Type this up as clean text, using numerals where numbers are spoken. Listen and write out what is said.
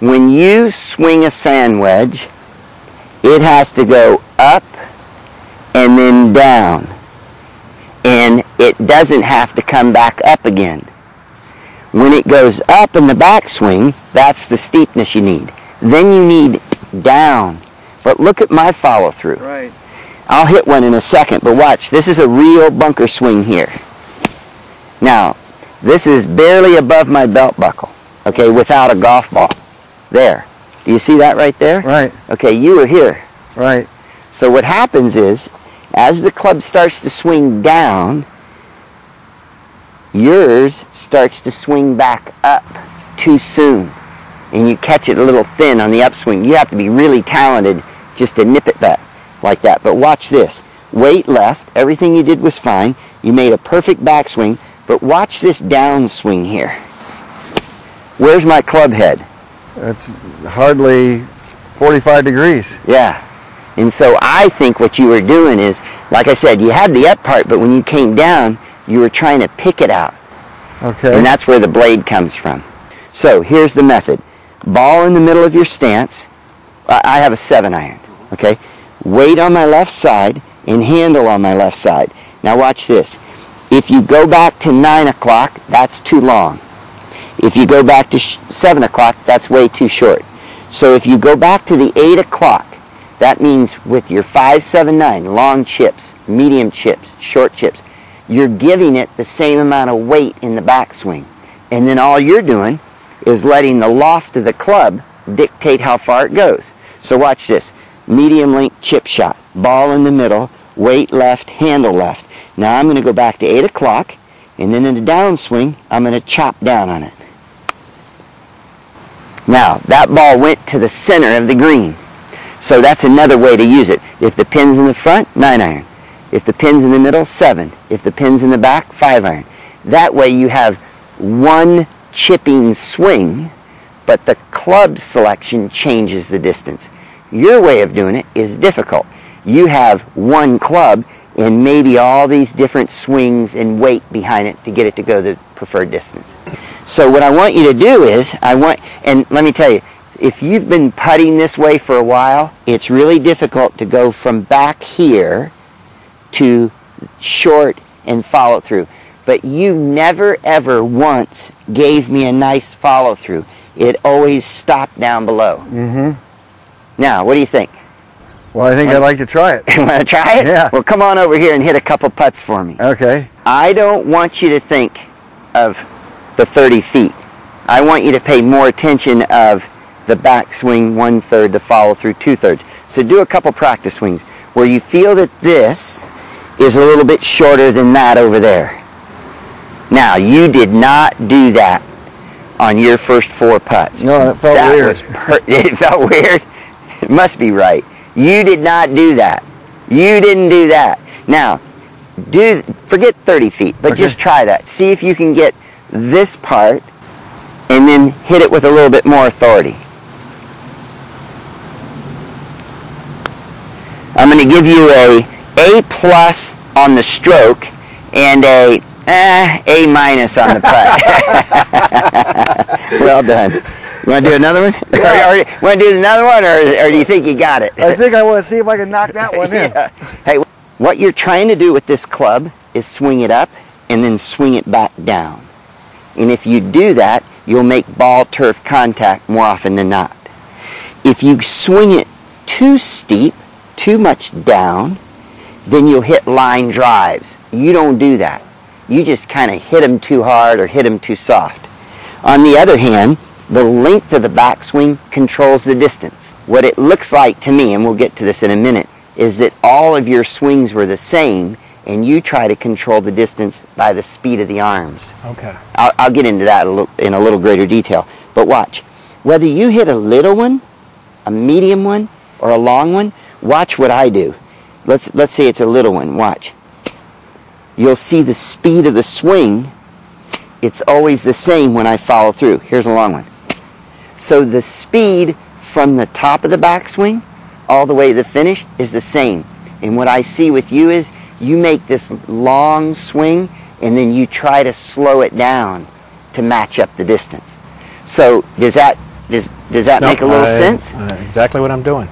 When you swing a sand wedge, it has to go up and then down. And it doesn't have to come back up again. When it goes up in the backswing, that's the steepness you need. Then you need down. But look at my follow through. Right. I'll hit one in a second, but watch. This is a real bunker swing here. Now, this is barely above my belt buckle, okay, without a golf ball. There. Do you see that right there? Right. Okay, you were here. Right. So what happens is, as the club starts to swing down, yours starts to swing back up too soon. And you catch it a little thin on the upswing. You have to be really talented just to nip it that like that. But watch this. Weight left. Everything you did was fine. You made a perfect backswing. But watch this downswing here. Where's my club head? It's hardly 45 degrees. Yeah. And so I think what you were doing is, like I said, you had the up part, but when you came down, you were trying to pick it out. Okay. And that's where the blade comes from. So here's the method. Ball in the middle of your stance. I have a 7-iron. Okay. Weight on my left side and handle on my left side. Now watch this. If you go back to 9 o'clock, that's too long. If you go back to 7 o'clock, that's way too short. So if you go back to the 8 o'clock, that means with your 5, 7, 9, long chips, medium chips, short chips, you're giving it the same amount of weight in the backswing. And then all you're doing is letting the loft of the club dictate how far it goes. So watch this. Medium length chip shot. Ball in the middle, weight left, handle left. Now I'm going to go back to 8 o'clock, and then in the downswing, I'm going to chop down on it. Now, that ball went to the center of the green. So that's another way to use it. If the pin's in the front, 9-iron. If the pin's in the middle, 7. If the pin's in the back, 5-iron. That way you have one chipping swing, but the club selection changes the distance. Your way of doing it is difficult. You have one club and maybe all these different swings and weight behind it to get it to go the preferred distance. So what I want you to do is, and let me tell you, if you've been putting this way for a while, it's really difficult to go from back here to short and follow through. But you never ever once gave me a nice follow through. It always stopped down below. Mm-hmm. Now, what do you think? Well, I think I'd like to try it. Want to try it? Yeah. Well, come on over here and hit a couple putts for me. Okay. I don't want you to think of the 30 feet. I want you to pay more attention of the backswing 1/3, the follow through 2/3. So do a couple practice swings where you feel that this is a little bit shorter than that over there. Now, you did not do that on your first 4 putts. No, it felt weird. It felt weird? It must be right. You did not do that. You didn't do that. Now, forget 30 feet, but just try that. See if you can get this part and then hit it with a little bit more authority. I'm going to give you a A+ on the stroke and a A- on the putt. Well done. You want to do another one? Yeah. Want to do another one, or do you think you got it? I think I want to see if I can knock that one in. Yeah. Hey, what you're trying to do with this club is swing it up and then swing it back down. And if you do that, you'll make ball-turf contact more often than not. If you swing it too steep, too much down, then you'll hit line drives. You don't do that. You just kind of hit them too hard or hit them too soft. On the other hand, the length of the backswing controls the distance. What it looks like to me, and we'll get to this in a minute, is that all of your swings were the same, and you try to control the distance by the speed of the arms. Okay. I'll get into that in a little greater detail. But watch. Whether you hit a little one, a medium one, or a long one, watch what I do. Let's say it's a little one. Watch. You'll see the speed of the swing. It's always the same when I follow through. Here's a long one. So the speed from the top of the backswing all the way to the finish is the same. And what I see with you is you make this long swing and then you try to slow it down to match up the distance. So does that Does that No, make a little sense? Exactly what I'm doing.